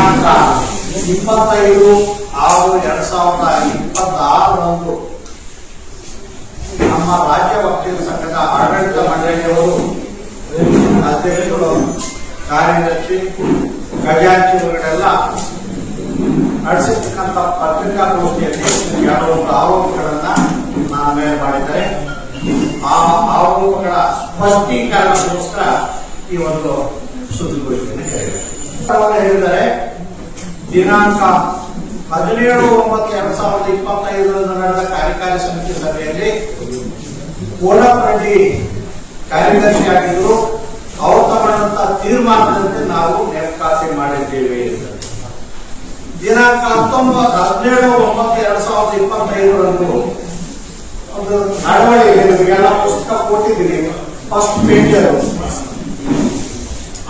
ದಿನಾಂಕ 25/6/2026 ನಮ್ಮ ರಾಜ್ಯ ವಕೀಲರ ಸಂಘದ ಆಡಳಿತ ಮಂಡಳಿಯವರು ಅಧ್ಯಕ್ಷರು, ಕಾರ್ಯದರ್ಶಿ, ಖಜಾಂಚಿಗಳೆಲ್ಲ ನಡೆಸಿರ್ತಕ್ಕಂಥ ಪತ್ರಿಕಾಗೋಷ್ಠಿಯಲ್ಲಿ ಕೆಲವೊಂದು ಆರೋಪಗಳನ್ನ ನನ್ನ ಮೇಲೆ ಮಾಡಿದ್ದಾರೆ. ಆ ಆರೋಪಗಳ ಸ್ಪಷ್ಟೀಕರಣಕ್ಕೋಸ್ಕರ ಈ ಒಂದು ಸುದ್ದಿಗೋಷ್ಠಿಯನ್ನು ಹೇಳಿದ್ದಾರೆ. ದಿನಾಂಕ 17/9/2025 ನಡೆದ ಕಾರ್ಯಕಾರಿ ಸಮಿತಿ ಸಭೆಯಲ್ಲಿ ಕೋಲಪ್ಪ ರೆಡ್ಡಿ ಕಾರ್ಯದರ್ಶಿಯಾಗಿದ್ದರು. ಅವರು ತಗೊಂಡಂತಹ ತೀರ್ಮಾನದಂತೆ ನಾವು ನೇಮಕಾತಿ ಮಾಡಿದ್ದೇವೆ. ದಿನಾಂಕ 17/9/2025 ಒಂದು ನಡವಳಿಕೆ ಪುಸ್ತಕ ಕೊಟ್ಟಿದ್ದೀನಿ. ಫಸ್ಟ್ ಪೇಜ್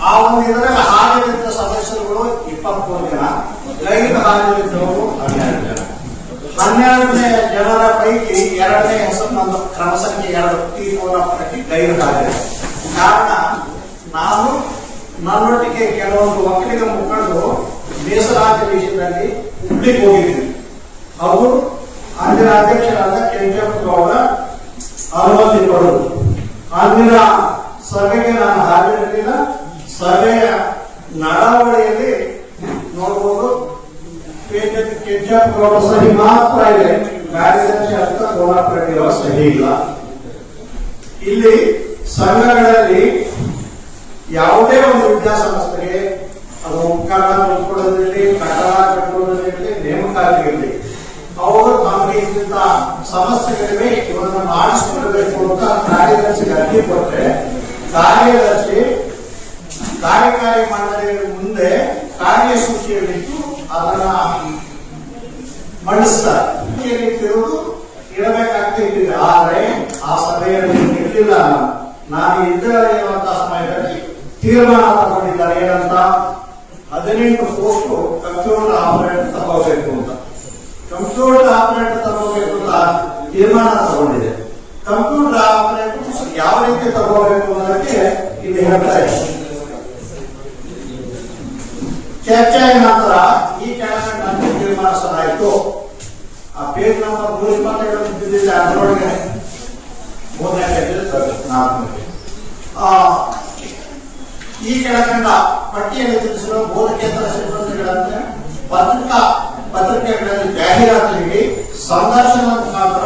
ಆ ಒಂದು ಇದರಲ್ಲಿ ಹಾಜರಿದ್ದ ಸದಸ್ಯರುಗಳು 23 ಜನ, ಗೈರು ಹಾಜರಿದ್ದವರು 12 ಜನ. 12 ಜನರ ಪೈಕಿ 2ನೇ ಹೆಸರು ನಮ್ಮ ಕ್ರಮ ಸಂಖ್ಯೆ 2 ಟಿ ಕೋಲಪ್ಪ ಗೈರು ಹಾಜರಿ. ಕಾರಣ ನಾನು ನನ್ನೊಟ್ಟಿಗೆ ಕೆಲವೊಂದು ವಕೀಲರ ಮುಖಂಡರು ಮೀಸಲಾತಿ ವಿಷಯದಲ್ಲಿ ಹುಬ್ಳಿಗೆ ಹೋಗಿದ್ದೀನಿ. ಅವರು ಅಂದಿನ ಅಧ್ಯಕ್ಷರಾದ ಕೆಂಚಪ್ಪಗೌಡ ಅನುಮತಿ ಕೊಡೋದು. ಅಂದಿನ ಸಭೆಗೆ ನಾನು ಹಾಜರಿರಲಿಲ್ಲ. ಸಭೆಯ ನಡವಳಿಯಲ್ಲಿ ನೋಡಬಹುದು, ಕೆಂಚಪ್ಪಗೌಡ ಸಹಿ ಮಾತ್ರ ಇದೆ, ಕಾರ್ಯದರ್ಶಿ ಅಂತ ಕೋಲಪ್ಪ ರೆಡ್ಡಿ ಅವರ ಸಹಿ ಇಲ್ಲ. ಇಲ್ಲಿ ಸಂಘಗಳಲ್ಲಿ ಯಾವುದೇ ಒಂದು ವಿದ್ಯಾಸಂಸ್ಥೆಗೆ ಅದು ಉಪಕರಣ ತಂದುಕೊಡೋದಿರಲಿ, ಕಟ್ಟಡ ಕಟ್ಟುವುದಿರಲಿ, ನೇಮಕಾತಿ ಇರಲಿ, ಅವರು ನಮಗೆ ಇಂಥ ಸಮಸ್ಯೆಗಳಿವೆ, ಇವನ್ನ ಮಾಡಿಸಿಕೊಳ್ಬೇಕು ಅಂತ ಕಾರ್ಯದರ್ಶಿಗೆ ಅರ್ಜಿ ಕೊಟ್ಟರೆ ಕಾರ್ಯದರ್ಶಿ ಕಾರ್ಯಕಾರಿ ಮಂಡಳಿಯ ಮುಂದೆ ಕಾರ್ಯಸೂಚಿಯಲ್ಲಿಟ್ಟು ಅದನ್ನ ಮಂಡಿಸ್ತಾರೆ. ಇಡಬೇಕಾಗ್ತಿದೆ. ಆದರೆ ಆ ಸಭೆಯಲ್ಲಿ ಇರಲಿಲ್ಲ. ನಾನು ಇದ್ದಿರುವಂತಹ ಸಮಯದಲ್ಲಿ ತೀರ್ಮಾನ ತಗೊಂಡಿದ್ದಾರೆ ಏನಂತ, 18 ಪೋಸ್ಟ್ ಕಂಪ್ಯೂಟರ್ ಆಪರೇಟರ್ ತಗೋಬೇಕು ಅಂತ. ಕಂಪ್ಯೂಟರ್ ಆಪರೇಟರ್ ತಗೋಬೇಕು ಅಂತ ತೀರ್ಮಾನ ತಗೊಂಡಿದೆ. ಕಂಪ್ಯೂಟರ್ ಆಪರೇಟರ್ ಯಾವ ರೀತಿ ತಗೋಬೇಕು ಅನ್ನೋದಕ್ಕೆ ಇಲ್ಲಿ ಹೇಳ್ತಾ ಇದೆ. ಚರ್ಚೆಯ ನಂತರ ಈ ಕೆಳಗಡೆ ತೀರ್ಮಾನಿಸಲಾಯಿತು. ಆ ಪೇಜ್ ನಂಬರ್ 127 ಅದರೊಳಗೆ 3ನೇ ಪೇಜ್ 4ನೇ. ಈ ಕೆಳಕಂಡ ಪಟ್ಟಿಯಲ್ಲಿ ತಿಳಿಸಿರುವ ಬೋಧಕೇತರ ಸಿಬ್ಬಂದಿಗಳಂತೆ ಪತ್ರಿಕೆಗಳಲ್ಲಿ ಜಾಹೀರಾತು ನೀಡಿ ಸಂದರ್ಶನ ಮುಖಾಂತರ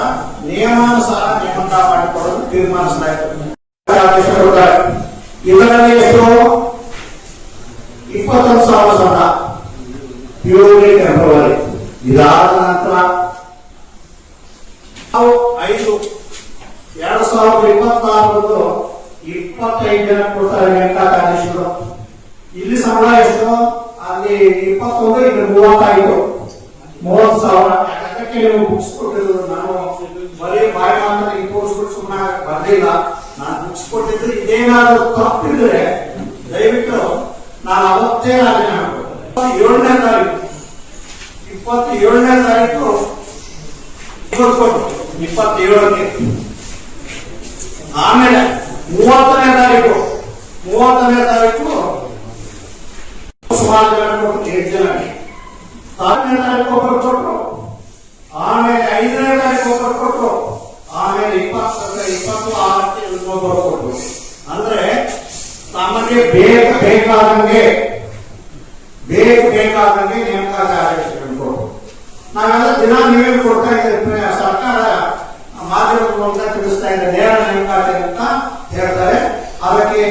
ನಿಯಮಾನುಸಾರ ನೇಮಕ ಮಾಡಿಕೊಳ್ಳಲು ತೀರ್ಮಾನಿಸಲಾಯಿತು. ಇದರಲ್ಲಿ ಎಷ್ಟು 21,000 ಸಂಬಳ ಪ್ಯೂರ್ಲಿ ಟೆಂಪರರಿ. ಇದಾದ ನಂತರ ನಾವು 5/2024 25 ಜನ ಕೊಡ್ತಾರೆ ನೇಮಕಾತಿ ಆದೇಶಗಳು. ಇಲ್ಲಿ ಸಂಬಳ ಎಷ್ಟು, ಅಲ್ಲಿ 21, ಇಲ್ಲಿ 35, 30,000. ಅದಕ್ಕೆ ನೀವು ಬುಕ್ಸ್ ಕೊಟ್ಟಿದ್ರು. ನಾನು ಬರೀ ಬಾಯಿ ಮಾತ್ರ ಈ ತೋರಿಸ್ಬಿಟ್ಟು ಸುಮ್ಮನೆ ಬರ್ಲಿಲ್ಲ. ನಾನು ಬುಕ್ಸ್ ಕೊಟ್ಟಿದ್ದು ಇದೇನಾದ್ರೂ ತಪ್ಪಿದ್ರೆ ದಯವಿಟ್ಟು ನಾನು ಅವತ್ತೇ ರಾಜೀನಾಮೆ ಮಾಡ್ಬೋದು. 27ನೇ ತಾರೀಕು 27ಕ್ಕೆ, ಆಮೇಲೆ 30ನೇ ತಾರೀಕು ಸುಮಾರು ಜನ ಕೊಟ್ಟು 8 ಜನಕ್ಕೆ, 4ನೇ ತಾರೀಕು ಒಬ್ಬರು ಕೊಟ್ಟರು, ಆಮೇಲೆ 5ನೇ ತಾರೀಕು ಒಬ್ಬರು ಕೊಟ್ಟರು, ಆಮೇಲೆ 26ಕ್ಕೆ ಇನ್ನೊಬ್ಬರು ಕೊಟ್ಟರು. ಅಂದ್ರೆ ತಮಗೆ ಬೇಕಾದಂಗೆ ನೇಮಕಾತಿ ಆದೇಶಗಳನ್ನು ಕೊಟ್ಟು ನಾವೆಲ್ಲ ದಿನ ನೀವೇನು ಕೊಡ್ತಾ ಇದ್ದೇವೆ. ಸರ್ಕಾರ ಮಾಧ್ಯಮದ ಮೂಲಕ ತಿಳಿಸ್ತಾ ಇದೆ ನೇರ ನೇಮಕಾತಿ ಅಂತ ಹೇಳ್ತಾರೆ. ಅದಕ್ಕೆ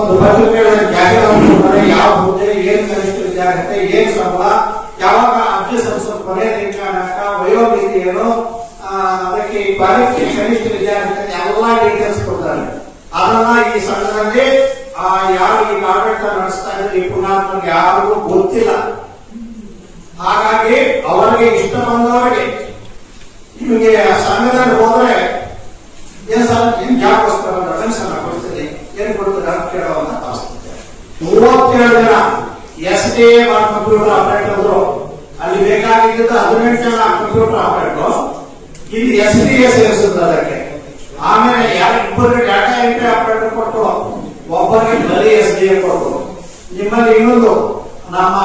ಒಂದು ಪತ್ರಿಕೆಗಳಲ್ಲಿ ಜಾಹೀರಾತು ಕೊಡ್ತಾರೆ. ಯಾವ ಹುದ್ದೆ, ಏನ್ ಕನಿಷ್ಠ ವಿದ್ಯಾರ್ಹತೆ, ಏನ್ ಸಂಬಳ, ಯಾವಾಗ ಅರ್ಜಿ ಸಲ್ಲಿಸೋದು, ಕೊನೆಯ ದಿನಾಂಕ, ವಯೋಮಿತಿ ಏನು, ಅದಕ್ಕೆ ಕ್ವಾಲಿಫಿಕೇಶನ್, ಕನಿಷ್ಠ ವಿದ್ಯಾರ್ಹತೆ ಎಲ್ಲ ಡೀಟೇಲ್ಸ್ ಕೊಡ್ತಾರೆ. ಅದನ್ನ ಈ ಸಂಘದಲ್ಲಿ ಯಾರು ಈ ಆಡಳಿತ ನಡೆಸ್ತಾ ಇದ್ದಾರೆ ಈ ಪುಣ್ಯಾತ್ಮರಿಗೆ ಯಾರಿಗೂ ಗೊತ್ತಿಲ್ಲ. ಹಾಗಾಗಿ ಅವರಿಗೆ ಇಷ್ಟ ಬಂದವರಿಗೆ ನಿಮಗೆ ಸಂಘದಲ್ಲಿ ಹೋದ್ರೆ ಏನ್ ಜಾಬ್ಗೋಸ್ಕರ ಕಮಿಷನ್ ಕೊಡ್ತೀರಿ, ಏನ್ ಕೊಡ್ತೀರಿ ಅಂತ ಕೇಳುವಂತ ಪರಿಸ್ಥಿತಿ. 37 ಜನ SDA ಕಂಪ್ಯೂಟರ್ ಆಪರೇಟರ್, ಅಲ್ಲಿ ಬೇಕಾಗಿದ್ದ 18 ಜನ ಕಂಪ್ಯೂಟರ್ ಆಪರೇಟರ್, ಇಲ್ಲಿ SDA ಸೇರಿಸಿದ್ರು ಅದಕ್ಕೆ. ಆಮೇಲೆ ಇಬ್ಬರಿಗೆ ಡಾಟಾ ಎಂಟ್ರಿ ಆಪರೇಟರ್ ಕೊಟ್ಟು, ಒಬ್ಬರಿಗೆ ಬರೀ SDA ಕೊಟ್ಟು, ನಿಮ್ಮಲ್ಲಿ ಇನ್ನೊಂದು ನಮ್ಮ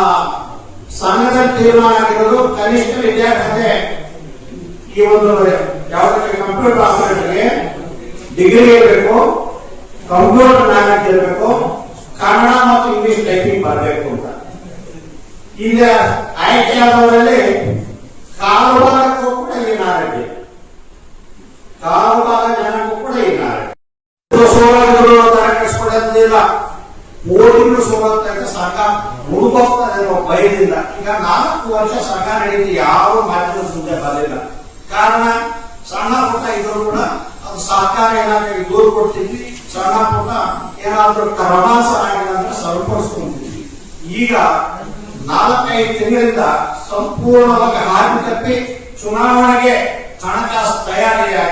ಸಂಘದಲ್ಲಿ ತೀರ್ಮಾನ ಆಗಿರೋದು ಕನಿಷ್ಠ ವಿದ್ಯಾರ್ಥಿ ಈ ಒಂದು ಯಾವುದಕ್ಕೆ ಕಂಪ್ಯೂಟರ್ ಆಪರೇಟರ್ಗೆ ಡಿಗ್ರಿ ಇರಬೇಕು, ಕಂಪ್ಯೂಟರ್ ನಾಲೆಡ್ಜ್ ಇರಬೇಕು, ಕನ್ನಡ ಮತ್ತು ಇಂಗ್ಲಿಷ್ ಟೈಪಿಂಗ್ ಬರಬೇಕು ಅಂತ. ಈಗ ಆಯ್ಕೆಯಾದವರಲ್ಲಿ ಕಾಲುಭಾಗಕ್ಕೂ ಕೂಡ ಈ ನಾಲೆಡ್ಜ್, ಕಾಲುಭಾಗ ಜನಕ್ಕೂ ಕೂಡ ಈ ನಾಲೆಡ್ಜ್. ಸೋಲಗಳು ತರ ಕಳಿಸ್ಕೊಡೋದಿಲ್ಲ, ಓದಿಗಳು ಸೋಲುತ್ತೆ ಅಂತ ಸಂಘ ಹುಡುಕೋಗ್ತಾರೆ ಭಯದಿಂದ. ಈಗ 4 ವರ್ಷ ಸಂಘ ನಡೀತಿ, ಯಾವ ಮಾಧ್ಯಮದ ಮುಂದೆ ಬರಲಿಲ್ಲ. ಕಾರಣ ಸಣ್ಣ ಪುಟ್ಟ ಇದ್ರು ಕೂಡ ಅದು ಸಹಕಾರ ಏನಾದ್ರು ದೂರ ಕೊಡ್ತಿದ್ವಿ, ಸಣ್ಣ ಪುಟ್ಟ ಏನಾದ್ರೂ ರೊಮಾನ್ಸ್ ಆಗಿದೆ ಅಂದ್ರೆ ಸರಿಪಡಿಸ್ಕೊಂತಿದ್ವಿ. ಈಗ 4-5 ತಿಂಗಳಿಂದ ಸಂಪೂರ್ಣವಾಗಿ ಹಾದಿ ತಪ್ಪಿ ಚುನಾವಣೆಗೆ ಹಣಕಾಸು ತಯಾರಿಗೆ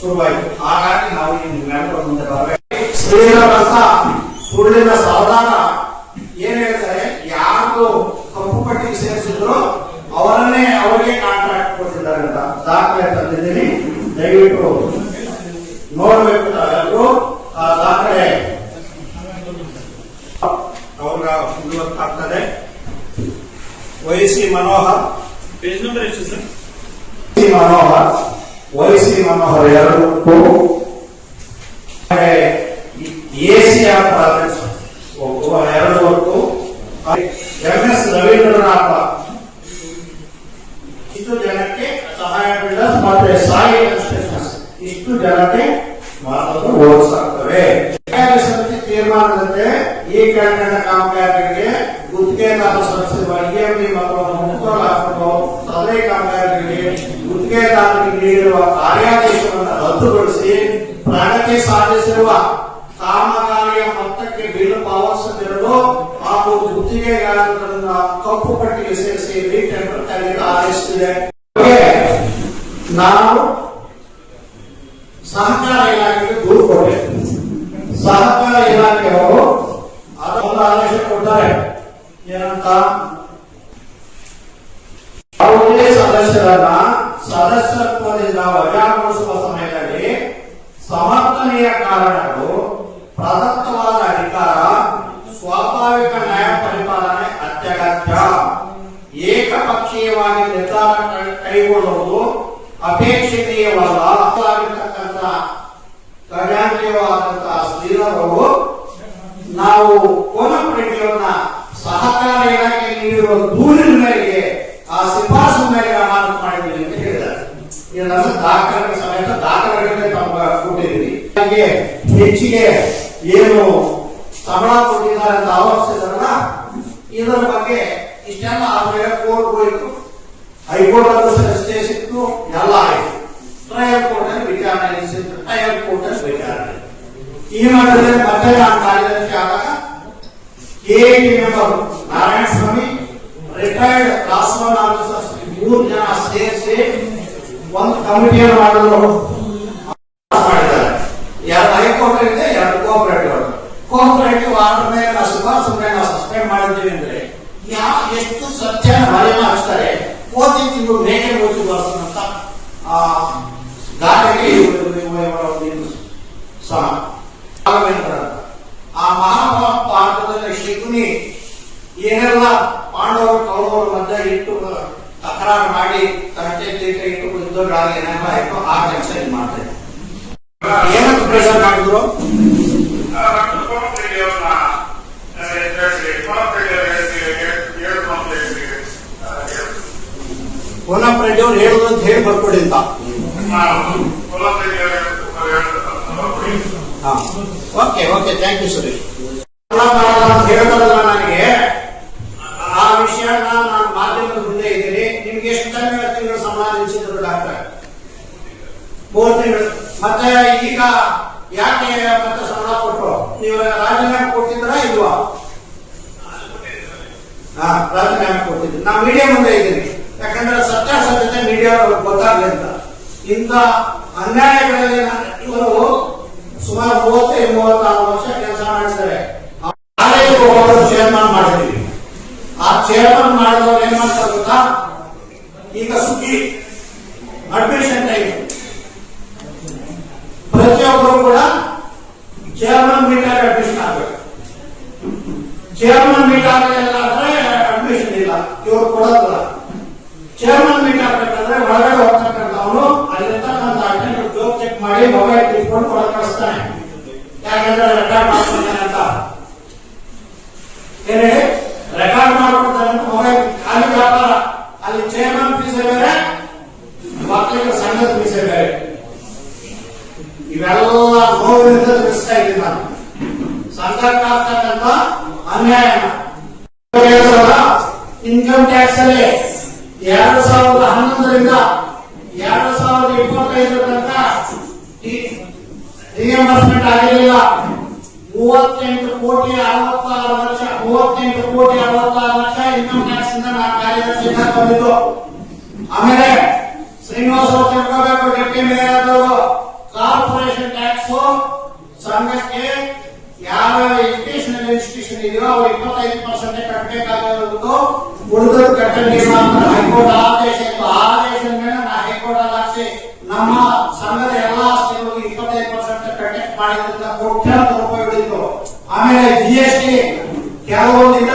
ಶುರುವಾಯಿತು. ಹಾಗಾಗಿ ನಾವು ಈ ನಿಮ್ಮೆಲ್ಲರ ಮುಂದೆ ಬರಬೇಕು. ಶ್ರೀರಂತ ಸುಳ್ಳಿನ ಸಾಧಾರಣ ಏನ್ ಹೇಳ್ತಾರೆ, ಯಾರು ಕಪ್ಪು ಪಟ್ಟಿಗೆ ಸೇರಿಸಿದ್ರು ಅವರಿಗೆ ಕಾಂಟ್ರಾಕ್ಟ್ ಕೊಟ್ಟಿದ್ದಾರೆ ಅಂತ ದಾಖಲೆ ತಂದಿದ್ದೀನಿ. ದಯವಿಟ್ಟು ನೋಡ್ಬೇಕು ತಾವೆಲ್ಲರೂ ಆ ದಾಖಲೆ ಅವ್ರ ಮುಂದುವರೆದಾಗ್ತದೆ. ವೈಸಿ ಮನೋಹರ್, ಪೇಜ್ ನಂಬರ್ ಎಷ್ಟು sir? YC Manohar 2 Asia projects 2 MS Ravindranath ಇಷ್ಟು ಜನಕ್ಕೆ ಸಹಾಯ ಬಿಲ್ಡರ್ಸ್ ಮತ್ತೆ ಸಾಯಿ ಕನ್ಸ್ಟ್ರಕ್ಷನ್ಸ್ ಇಷ್ಟು ಜನಕ್ಕೆ ಓದಿಸಾಗ್ತವೆ. ಸಮಿತಿ ತೀರ್ಮಾನದಂತೆ ಈ ಕೆಳಕಂಡ ಕಾಮಗಾರಿಗಳಿಗೆ ಗುತ್ತಿಗೆದಾರ ಸಂಸ್ಥೆ IMD ಮತ್ತು ಸದರಿ ಕಾಮಗಾರಿಗಳಿಗೆ ಗುತ್ತಿಗೆದಾರರಿಗೆ ನೀಡಿರುವ ಕಾರ್ಯಾದೇಶವನ್ನು ರದ್ದುಗೊಳಿಸಿ ಪ್ರಗತಿ ಸಾಧಿಸಿರುವ ಕಾಮಗಾರಿಯ ಮೊತ್ತಕ್ಕೆ ಬಿಲ್ ಪಾವತಿಸದಿರಲು ಹಾಗೂ ಗುತ್ತಿಗೆಗಾರರನ್ನ ಕಪ್ಪು ಪಟ್ಟಿಗೆ ಸೇರಿಸಿ ರೀಟೆಂಡರ್ ಕರೆಯಲು ಆದೇಶಿಸಿದೆ. ನಾವು ಸಹಕಾರ ಇಲಾಖೆಗೆ ದೂರು ಕೊಟ್ಟೆ. ಸಹಕಾರ ಇಲಾಖೆಯವರು ಅದೊಂದು ಆದೇಶ ಕೊಡ್ತಾರೆ, ಏನಂತ, ಯಾವುದೇ ಸದಸ್ಯರನ್ನ ಸದಸ್ಯತ್ವದಿಂದ ವಜಾಗೊಳಿಸುವ ಸಮಯದಲ್ಲಿ ಸಮರ್ಥನೀಯ ಕಾರಣಗಳು, ಪ್ರದತ್ತವಾದ ಅಧಿಕಾರ, ಸ್ವಾಭಾವಿಕ ನ್ಯಾಯ ಪರಿಪಾಲನೆ ಅತ್ಯಗತ್ಯ. ಏಕಪಕ್ಷೀಯವಾಗಿ ನಿರ್ಧಾರ ಕೈಗೊಳ್ಳುವುದು ಅಪೇಕ್ಷಣೀಯವಲ್ಲ. ಖಜಾಂಚಿಯವಾದಂತಹ ಶ್ರೀಧರವರು ನಾವು ಕೋನಪರೆಡ್ಡಿಯವರನ್ನ ಸಹಕಾರ ಇಲಾಖೆ ನೀಡಿರುವ ದೂರಿನ ಮೇರೆಗೆ ಆ ಶಿಫಾರಸು ಮೇರೆಗೆ ಅಮಾನತು ಮಾಡಿದ್ದೀವಿ ಅಂತ ಹೇಳಿದ್ದಾರೆ. ಇದನ್ನು ದಾಖಲೆ ಸಮೇತ ದಾಖಲೆಗಳಿಗೆ ಕೊಟ್ಟಿದ್ದೀವಿ. ಹೆಚ್ಚಿಗೆ ಏನು ಸಂಬಳ ಕೊಟ್ಟಿದ್ದಾರೆ ಅಂತ ಆರೋಪಿಸಿದಾರಲ್ಲ, ಇದರ ಬಗ್ಗೆ ಇಷ್ಟೆಲ್ಲ ಆದ್ರೆ ಕೋರ್ಟ್ ಹೋಯಿತು, ಹೈಕೋರ್ಟ್ ಅಲ್ಲೂ ಸ್ಟೇ ಸಿಕ್ತು, ಎಲ್ಲ ಆಯಿತು. ಟ್ರಯಲ್ ಕೋರ್ಟ್ ಅಲ್ಲಿ ವಿಚಾರಣೆ ನಡೆಸಿತ್ತು, ಟ್ರಯಲ್ ಕೋರ್ಟ್ ಅಲ್ಲಿ ವಿಚಾರಣೆ. ಈ ಮಟ್ಟದಲ್ಲಿ ಮತ್ತೆ ನಾನು ಕಾರ್ಯದರ್ಶಿ ಆದಾಗ KAT ಮೆಂಬರ್ ನಾರಾಯಣ ಸ್ವಾಮಿ, ರಿಟೈರ್ಡ್ ಕ್ಲಾಸ್ 1 ಆಫೀಸರ್ಸ್ 3 ಜನ ಸೇರಿಸಿ ಒಂದು ಕಮಿಟಿಯನ್ನು ಮಾಡಲು ಮಾಡಿದ್ದಾರೆ. 2 ಹೈಕೋರ್ಟ್ ಇದೆ, 2 ಕೋಆಪರೇಟಿವ್ ಆರ್ಡರ್ ಮೇಲೆ ನಾವು ಶಿಫಾರಸು ಮೇಲೆ ನಾವು ಸಸ್ಪೆಂಡ್ ಮಾಡಿದ್ದೀವಿ ಅಂದ್ರೆ ಎಷ್ಟು ಸತ್ಯ ಮರೆಮ ಹಾಕ್ತಾರೆ. 4 ತಿಂಗಳು ಮೇಕೆ ಹೋಗಿ ಬರ್ಸಂತ ಗಾಳಿಗೆ ಆ ಮಹಾಭಾರತದಲ್ಲಿ ಶಕುನಿ ಏನೆಲ್ಲ ಪಾಂಡವರು ಕೌರವರ ಮಧ್ಯೆ ಇಟ್ಟು ತಕರಾರು ಮಾಡಿ ತಟ್ಟೆ ತೀಟ ಇಟ್ಟು ಯುದ್ಧಗಳಾಗಿ ಏನೆಲ್ಲ ಆಯ್ತು ಆ ಕೆಲಸ ಇಲ್ಲಿ ಮಾಡ್ತಾರೆ. ಏನಂತ ಪ್ರೆಷರ್ ಮಾಡಿದ್ರು, ಕೋನಪ್ರೆಡ್ಡಿ ಅವ್ರು ಹೇಳುದು ಅಂತ ಹೇಳಿ ಬರ್ಕೊಡಿ ಅಂತ. Okay thank you Suresh. ಹೇಳ್ತಾರಲ್ಲ ನನಗೆ ಆ ವಿಷಯ ನಾನು ಮಾಧ್ಯಮದ ಮುಂದೆ ಇದ್ದೀನಿ. ನಿಮ್ಗೆ ಎಷ್ಟು ತಿಂಗಳು ಸಂಬಳ ನಿಲ್ಲಿಸಿದ್ರು ಡಾಕ್ಟರ್? 3 ತಿಂಗಳು. ಮತ್ತೆ ಈಗ ಯಾಕೆ ಮತ್ತೆ ಸಂಬಳ ಕೊಟ್ಟರು? ನೀವು ರಾಜೀನಾಮೆ ಕೊಟ್ಟಿದ್ರ ಇಲ್ವಾ? ರಾಜೀನಾಮೆ ಕೊಟ್ಟಿದ್ರಿ. ನಾ ಮೀಡಿಯಾ ಮುಂದೆ ಇದ್ದೀನಿ, ಯಾಕಂದ್ರೆ ಸತ್ಯಾಸತ್ಯತೆ ಮೀಡಿಯಾ ಗೊತ್ತಾಗಲಿ ಅಂತ. ಇಂಥ ಅನ್ಯಾಯಗಳಲ್ಲಿ ಇವರು ಸುಮಾರು 30-36 ವರ್ಷ ಕೆಲಸ ಮಾಡಿದ್ದಾರೆ. ಚೇರ್ಮನ್ ಮಾಡಿದ್ದೀವಿ. ಆ ಚೇರ್ಮನ್ ಮಾಡಿದವ್ರು ಏನ್ ಮಾಡ್ತಾರೆ ಗೊತ್ತಾ? ಈಗ ಸುಗ್ಗಿ ಅಡ್ಮಿಷನ್ ಟೈಮ್ ಪ್ರತಿಯೊಬ್ಬರು ಕೂಡ ಚೇರ್ಮನ್ ಮೀಟರ್ ಅಡ್ಮಿಷನ್ ಆಗಬೇಕು. ಚೇರ್ಮನ್ ಮೀಟ್ ಆಗಲಿಲ್ಲ ಅಂದ್ರೆ ಅಡ್ಮಿಷನ್ ಇಲ್ಲ, ಇವ್ರು ಕೊಡೋದಿಲ್ಲ. ಚೇರ್ಮನ್ ಮೀಟ್ ಆಗ್ಬೇಕಂದ್ರೆ ಒಳಗಡೆ ಹೋಗ್ತಕ್ಕಂಥವನು ಅಲ್ಲಿರ್ತಕ್ಕಂಥ ಅಟೆಂಡರ್ ಜೋಬ್ ಚೆಕ್ ಮಾಡಿ ಮೊಬೈಲ್ ತಿಳ್ಕೊಂಡು ಹೊರಗೆ ಕಳಿಸ್ತಾನೆ. ಯಾಕಂದ್ರೆ ರೆಕಾರ್ಡ್ ಮಾಡ್ಕೊಳ್ತಾನೆ ಅಂತ ಹೇಳಿ ರೆಕಾರ್ಡ್ ಮಾಡ್ಕೊಳ್ತಾನೆ ಅಂತ ಮೊಬೈಲ್ ಖಾಲಿ ವ್ಯಾಪಾರ. ಅಲ್ಲಿ ಚೇರ್ಮನ್ ಫೀಸ್ ಬೇರೆ, ಮಕ್ಕಳಿಗೆ ಸಂಘದ ಫೀಸ್ ಬೇರೆ. ಇವೆಲ್ಲ ನೋವಿನಿಂದ ತಿಳಿಸ್ತಾ ಇದ್ದೀನಿ ನಾನು. ಸಂಘಕ್ಕಾಗ್ತಕ್ಕಂಥ ಅನ್ಯಾಯ. ಇನ್ಕಮ್ ಟ್ಯಾಕ್ಸ್ ಅಲ್ಲಿ 2011ರಿಂದ 2025 ತನಕ ರಿಯಂಬರ್ಸ್ಮೆಂಟ್ ಆಗಿರಲಿಲ್ಲ. 38 ಕೋಟಿ 66 ಲಕ್ಷ 38 ಕೋಟಿ 66 ಲಕ್ಷ ಇನ್ಕಮ್ ಟ್ಯಾಕ್ಸ್ ಇಂದ ನಾನು ಕಾರ್ಯದರ್ಶಿಯಿಂದ ಬಂದಿದ್ದು. ಆಮೇಲೆ ಶ್ರೀನಿವಾಸ ತಿಳ್ಕೋಬೇಕು, ಡೆಪ್ಟಿ ಮೇಯರ್ ಆದವರು ಕಾರ್ಪೊರೇಷನ್ ಟ್ಯಾಕ್ಸ್ ಸಂಘಕ್ಕೆ ಯಾವ ಎಜುಕೇಶನಲ್ ಇನ್ಸ್ಟಿಟ್ಯೂಷನ್ ಇದೆಯೋ ಅವ್ರು 25% ಕಟ್ಟಬೇಕಾಗಿರೋದು, ಉಳಿದದ್ದು ಕಟ್ಟಲಿಲ್ಲ ಅಂತ ಹೈಕೋರ್ಟ್ ಆದೇಶ ಇತ್ತು. ಆದೇಶದ ಮೇಲೆ ನಾ ಹೈಕೋರ್ಟ್ ಹಾಕಿ ನಮ್ಮ ಸಂಘದ ಎಲ್ಲಾ ಆಸ್ತಿಗಳಿಗೆ 25% ಕಟ್ಟೆ ಮಾಡಿದ್ರಿಂದ ಕೋಟ್ಯಾಂತರ ರೂಪಾಯಿ ಉಳಿತು. ಆಮೇಲೆ GST ಕೆಲವೊಂದಿಲ್ಲ